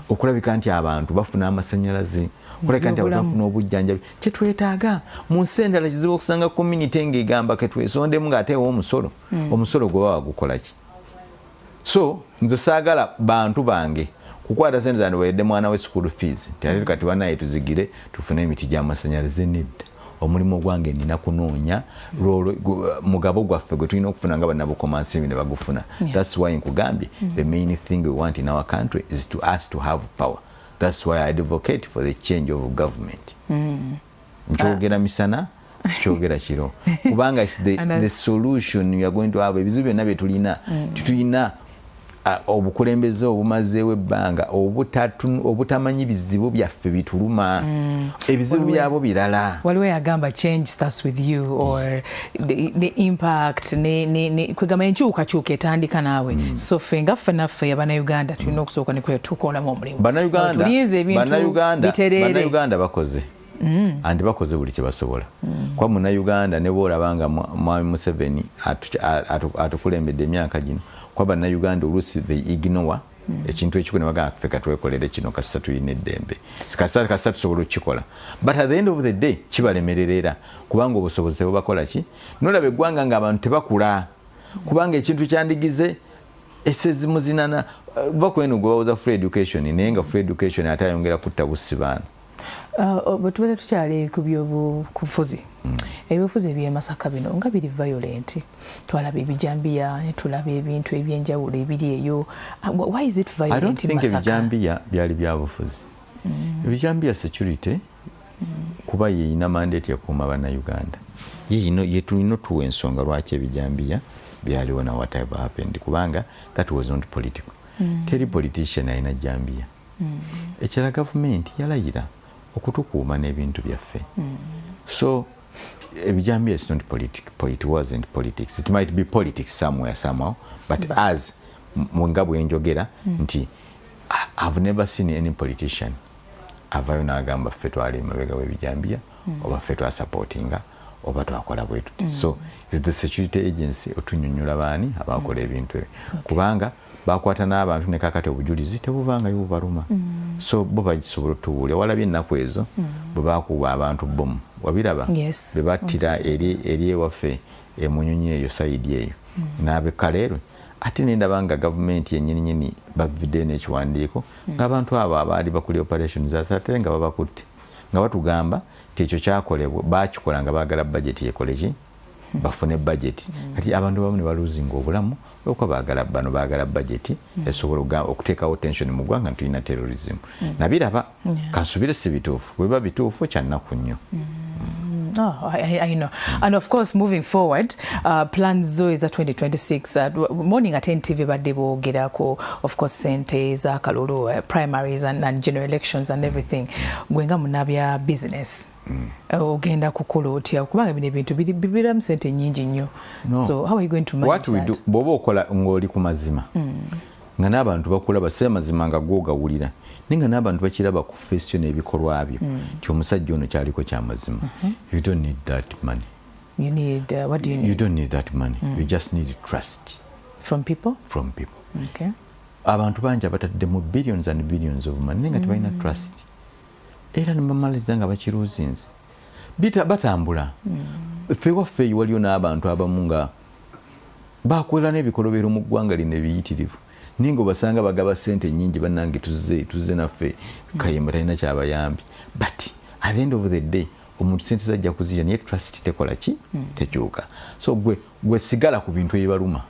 okulabika nti abantu bafuna amasannyalaze, okulabika nti abantu bafuna obujjanjabi. Kye twetaaga mu nsi endala kizibu okusanga community ng'egamba ketwesondemu ng'ateewo omusolo. Omusolo gwe baba gukola ki? So nze saagala bantu bange kukwata sente zange wedde mwana we school fees tayari kati wanaye tuzigire tufune emiti gy'amasannyalaze nedda. Omulimu gwange nina kunoonya mugabo gwaffe gwe tulina okufuna nga bannabukomansi ne bagufuna. That's why nkugambye the main thing we want in our country is to us to have power. That's why I advocate for the change of government. Nkyogera misana sikyogera kiro kubanga the solution we are going to have ebizibu byonna bye tulina obukulembeze obumazeewo ebbanga obutamanyi bizibu byaffe bituluma ebizibu byabo birala. Waliwo yagamba change starts with you or the impact kwegamba enkyukakyuka etandika naawe. So ffe nga ffe naffe Bannayuganda tulina okusooka ne tukolamu omulimu. Bannayuganda bakoze andi bakoze buli kye basobola. Kwa Munnayuganda ne boolabanga Mwami Museveni atukulembedde emyaka gino kwa Bannayuganda oluusi they ignore ekintu ekikulu ne bagamba ffe katwekolere kino kasita tulina eddembe kasita tusobola okukikola but at the end of the day kibalemerera kubanga obusobozi bubakola ki nolaba eggwanga ng'abantu tebakula kubanga ekintu kyandigize esezimuzinana bakwenu gwe bawoza free education naye nga free education ate ayongera kutta bussi baana. Bwetubeera tukyali ku byobufuzi ebyobufuzi eby'e Masaka bino nga biri violent twalaba ebijambiya ne tulaba ebintu ebyenjawulo ebiri eyo. Why is it violent? I don't think ebijambiya byali byabufuzi. Ebijambiya security kuba yeeyina mandate yakuuma Bannayuganda ye tulina tuwa ensonga lwaki ebijambiya byaliwo na whatever happened kubanga that was not political. Teri politician alina jambiya. Ekira government yalayira okutukuuma n'ebintu byaffe. So ebijambiya is not political. It wasn't politics. It might be politics somewhere somehow but as nga bwenjogera nti I've never seen any politician avayo n'agamba ffe twali emabega w'ebijambiya oba ffe twasupportinga oba twakola bwe tuti. So is the security agency otunyonnyola baani abakola ebintu ebyo kubanga bakwata n'abantu ne kakati obujulizi tebuvangayo bubaluma. So bo bagisobola otubuulya walabye ennaku ezo bwe baakuba abantu bomu wabiraba bwe battira eri ewaffe emunyonyi eyo sayidi eyo n'abekaleerwe ate nendaba nga gavumenti yennyininyini bavidde n'ekiwandiiko ng'abantu abo abaali bakuli operation zasatere nga babakutte nga batugamba ti ekyo kyakolebwa baakikola nga baagala budget yekole ki bafune budget kati abantu bamu ne baluzinga obulamu olwokuba baagala budget esobola okuteekawo tension mu ggwanga tulina terrorism nabiraba kansubire si bituufu bwe biba bituufu kyannaku nnyo. I know. And of course, moving forward, plans zo za 2026. Morning at NTV badde boogerako, of course, sente za kalulu, primaries and general elections and everything. Gwenga munabya business. Ogenda kukola otya kubanga bino ebintu bibiramu sente nnyingi nnyo. So how are you going to manage what we do bw'oba okola ng'oli ku mazima nga n'abantu bakulaba si amazima nga gw'ogawulira naye nga n'abantu bakiraba ku fesio n'ebikolwa byo nti omusajja ono kyaliko ky'amazima. You don't need that money. You need what do you need? You don't need that money. You just need trust from people. Okay. Abantu bangi abataddemu billions and billions of money naye nga tebalina trust era ne bamaliza nga bakiruuzinze batambula. Ffe waffe waliyo n'abantu abamu nga bakolera n'ebikolobero mu ggwanga lino ebiyitirivu naye ng'obasanga bagaba ssente nnyingi bannange tuzze naffe kayemba talina kyabayambi but at the end of the day omuntu ssente zajja kuzirya naye trust tekola ki tekyuka. So gwe sigala ku bintu ebibaluma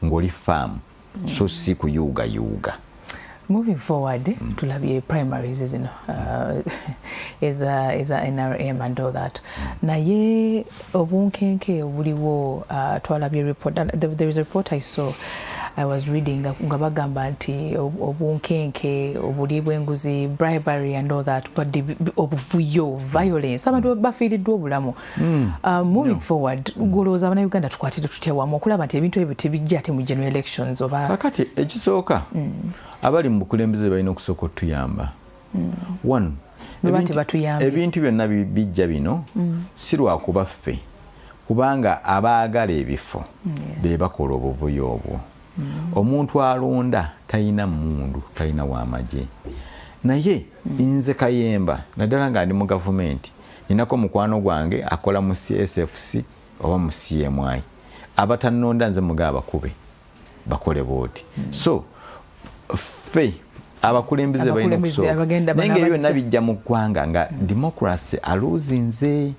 ng'oli faamu so si kuyuugayuuga. Moving forward, tulabye primaries is is a NRM and all that. Naye obunkenke obuliwo twalabye report. There is a report I saw. I was reading nga bagamba nti obunkenke obuli bw'enguzi, bribery and all that, but obuvuyo, violence, abantu bafiiriddwa obulamu. Moving forward, golowooza Abannayuganda tukwatire tutya wamu okulaba nti ebintu ebyo tebijja ate mu general elections oba kakati ekisooka abali mu bukulembeze balina okusooka otuyamba. One, ebintu byonna bijja bino si lwakuba ffe kubanga abaagala ebifo be bakola obuvuyo obwo. Omuntu alonda talina mmundu, talina w'amagye. Naye nze Kayemba naddala nga ndi mu gavumenti ninako mukwano gwange akola mu CSFC oba mu CMI. Abatannonda nze mugaba bakube bakole booti. So ffe abakulembeze balina okusooka. Naye nga byonna bijja mu ggwanga nga democracy aluzinze.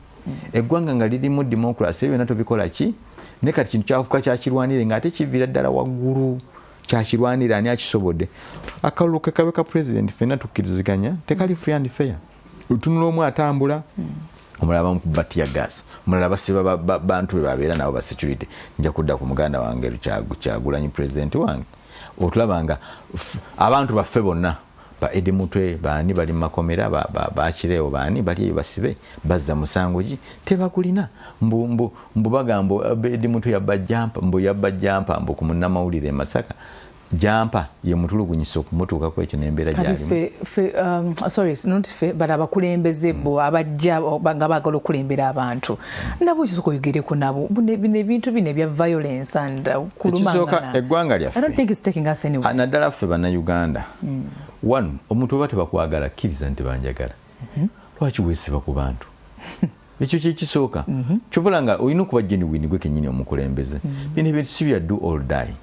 Eggwanga nga lirimu democracy byonna tubikola ki? Ne kati kintu kyafuka kyakirwanire nga ate kiviira ddala waggulu kyakirwanire ani akisobodde. Akalulu ke kabe ka president ffenna tukkiriziganya tekali free and fair. Otunula omu atambula omulala bamukuba tear gas, omulala basiba bantu be babeera nabo ba security. Nja kudda ku muganda wange Kyagulanyi president wange otulabanga abantu baffe bonna ba Edi Mutwe bani bali makomera bakireewo bani bali basibe bazza musango gi tebagulina mbu bagambo Edi Mutwe yabba jampa mbu ku munnamawulire Masaka jampa ye mutulugunyisa okumutuuka ku ekyo n'embeera gyalimu. Sorry, not fair, but abakulembeze bo abajja nga baagala okulembera abantu nabo kisoka oyogereko nabo bintu bine bya violence and kulumangana. Eggwanga lyaffe I don't think it's taking us anywhere. Naddala ffe Bannayuganda. One, omuntu oba tebakwagala kkiriza nti banjagala. Lwaki weesiba ku bantu? Ekyo kyekisooka. Kyovula nga olina okuba genuine gwe kennyini omukulembeze. Bino ebintu si bya do or die.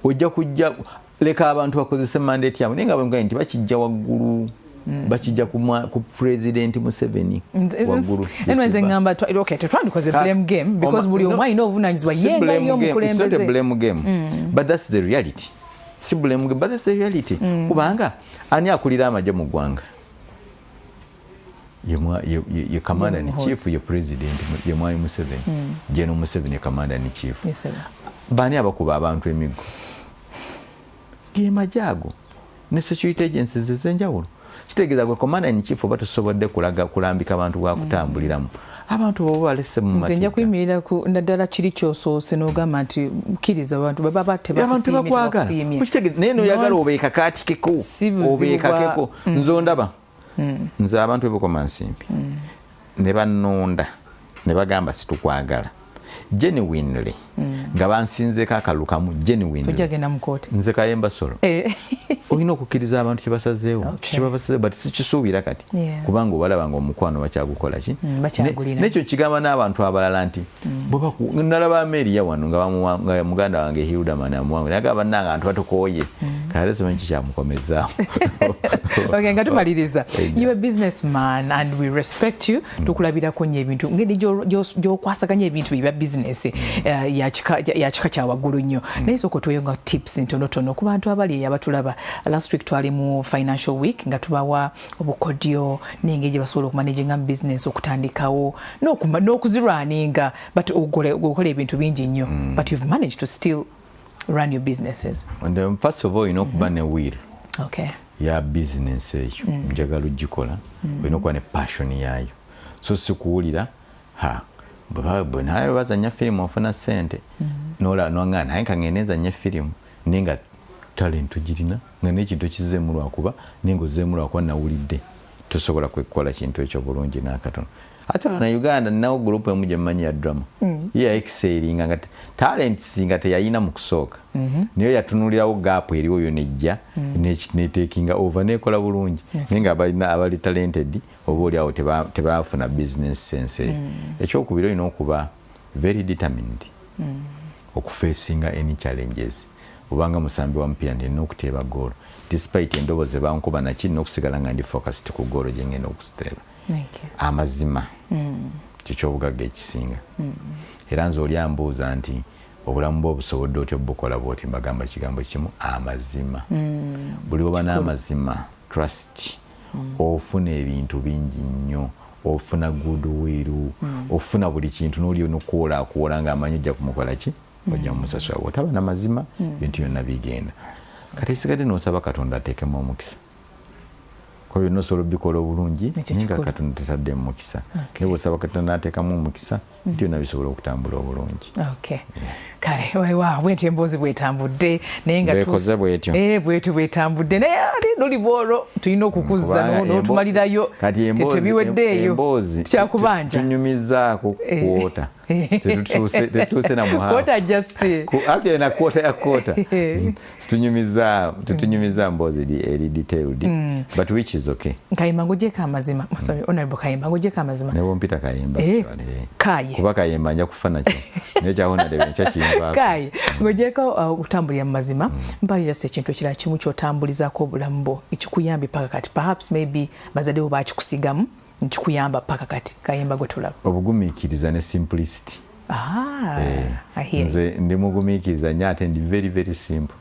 Ojja kujja leka abantu bakozese mandate yabwe naye nga bamugamba nti bakijja waggulu bakijja ku President Museveni waggulu. Nze ngamba okay tetwandikoze blame game because buli omu alina obuvunaanyizibwa yenga y'omukulembeze. It's not a blame game, but that's the reality. Si blame game, but that's the reality. Kubanga ani akulira amagye mu ggwanga? Ye commander ni chief ye president ye Mwai Museveni. General Museveni ye commander ni chief. Yes, sir. Bani abakuba abantu emiggo ge majago ne security agencies ezenjawulo kitegeeza gwe commander in chief oba tusobodde kulambika abantu bwakutambuliramu abantu bo balese mu mateka nja kuyimirira ku naddala kiri kyosoose n'ogamba nti kkiriza abantu baba tebakwagala kitegeeza naye noyagala obeeka kaatikeko obeekakeko nzondaba nze abantu ebukoma nsimbi ne bannonda ne bagamba situkwagala genuinely nga bansinzeeko akalulu kamu genuinely nze Kayemba Solo olina okukkiriza abantu kyebasazeewo kyebabasazeewo but sikisuubira kati kubanga obalaba nga omukwano bakyagukola ki nekyo kigamba n'abantu abalala nti nalaba Ameriya wano nga muganda wange Hildaman amuwangu nagamba nanga abantu batukooye kale simanyi kikyamukomezaawo. Okay, nga tumaliriza you a businessman and we respect you tukulabirako nnyo ebintu ngeri gy'okwasaganya ebintu bya business ya kika kya waggulu nnyo naye sooka tuwenga tips ntonotono ku bantu abali abatulaba. Last week twali mu financial week nga tubawa obukodyo n'engeri gye basobola okumanaginga mu business okutandikawo n'okuzirwaninga but okola ebintu bingi nnyo but you've managed to still run your businesses. And first of all you know kuba ne will ya business eyo njagala ogikola olina okuba ne passion yaayo so sikuwulira naye bazanya firimu ofuna ssente nongana naye kangenezanya firimu nenga talent ogirina nga n'ekintu kizeemu lwakuba nenga ozeemu lwakuba nawulidde tosobola kwekukola kintu ekyo bulungi n'akatono. Ate na Uganda nawo group emu gye mmanyi ya drama ya excelling nga talent singa teyayina mu kusooka niyo yatunulirawo gap eriwo yo nejja netekinga over nekola bulungi nenga abali talented oba oli awo tebafuna business sense ekyokubiri olina okuba very determined okufacinga any challenges obanga musambi wa mpira ndina okuteeba goal despite endoboze bankuba nakiri n'okusigala nga ndi focused ku goal gye ngenda okuteeba. Amazima kikyobugagga ekisinga era nze oli ambuuza nti obulamu bwo obusobodde otyo bukola bwoti mbagamba kigambo kimu amazima buli oba n'amazima trust ofuna ebintu bingi nnyo ofuna goodwill ofuna buli kintu n'oli nokuwola ng'amanyi ojja kumukola ki ojja kumusasula bw'otaba n'amazima bintu byonna bigenda kati esigadde n'osaba Katonda ateekemu omukisa ko byonna osobola obikola obulungi naye nga Katonda tetadde mu mukisa naye bw'osaba Katonda ateekamu omukisa bintu byonna bisobola okutambula obulungi. Kale waaw bwetyo emboozi bwetambudde naye nga bwekoze bwetyo bwetyo bwetambudde naye noli bwolwo tulina okukuza n'otumalirayo tebiweddeeyo kyakubanja tunyumizaako kwota tetutuuse na muhaafu ate na kwota ya kwota tetunyumiza mboozi eri detailed but which is okay. Kayimba ng'ogyeko amazima honorable Kayimba ng'ogyeko amazima ne bompita Kayimba kaye kuba Kayimba nja kufa nakyo naye kyahonadde nkyakiyinvaako kaye ng'ogyeko okutambulira mu mazima mpayirasa ekintu ekirala kimu kyotambulizaako obulamu bwo ekikuyambi paka kati perhaps maybe bazadde bo bakikusigamu nkikuyamba paka kati Kayimba gwe tulaba obugumiikiriza ne simplicity. Nze ndi mugumiikiriza nnyo ate ndi very very simple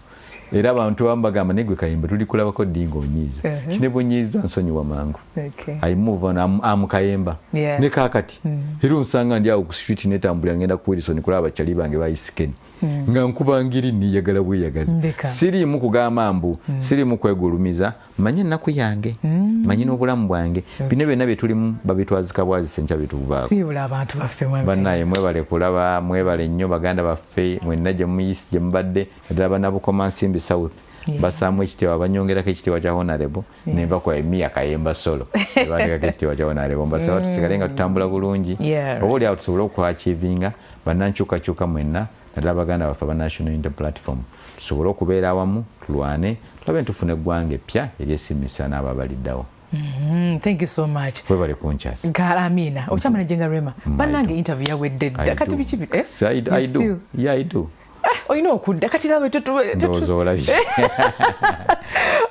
era abantu bambagamba negwe Kayimba tuli kulabako ddi ng'onyiiza kine bunyiiza nsonyiwa mangu I move on am Kayimba ne kaakati era onsanga ndi awo ku street netambulira ngenda ku Wilson kulaba abakyali bange bayisikeni nga nkuba ngiri niyagala bweyagaza siriimu kugamba mbu siriimu kwegulumiza manye ennaku yange manye n'obulamu bwange bino byonna bye tulimu babitwazika bwazise nkya bituvaako sibula abantu baffe bannaye mwebale kulaba mwebale nnyo baganda baffe mwenna gye muyisi gye mubadde naddala bannabukoma Nsimbi South basaamu ekitiibwa banyongerako ekitiibwa kya honorable ne mbakwa Emiya Kayemba Solo bandikako ekitiibwa kya honorable mbasaba tusigale nga tutambula bulungi oba oli awo tusobole okuachivinga bannankyukakyuka mwenna naddala baganda baffe aba National Unity Platform tusobole okubeera awamu tulwane tulabe ntufuna eggwanga eppya eryesimisa n'abo abaliddawo. Thank you so much. Webale kunchasi. Amina. Ochamana jenga Rema. Banange interview ya wedde. Kati bichi I do. Yeah, I do. Oyino okudda kati nawe ndozola.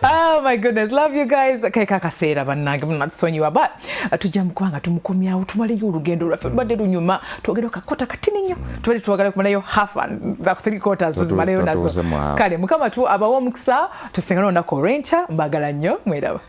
Oh my goodness, love you guys. Keka kaseera bannange munatusonyiwa ba tujja mukubanga tumukomyawo tumaleyo olugendo lwaffe badde lunyuma twogera kakota katini nnyo tubali twagala kumalayo half and 3/4 tuzimaleyo nazo kale mukama tu abawo omukisa tusengana onako rencha mbagala nnyo mweraba.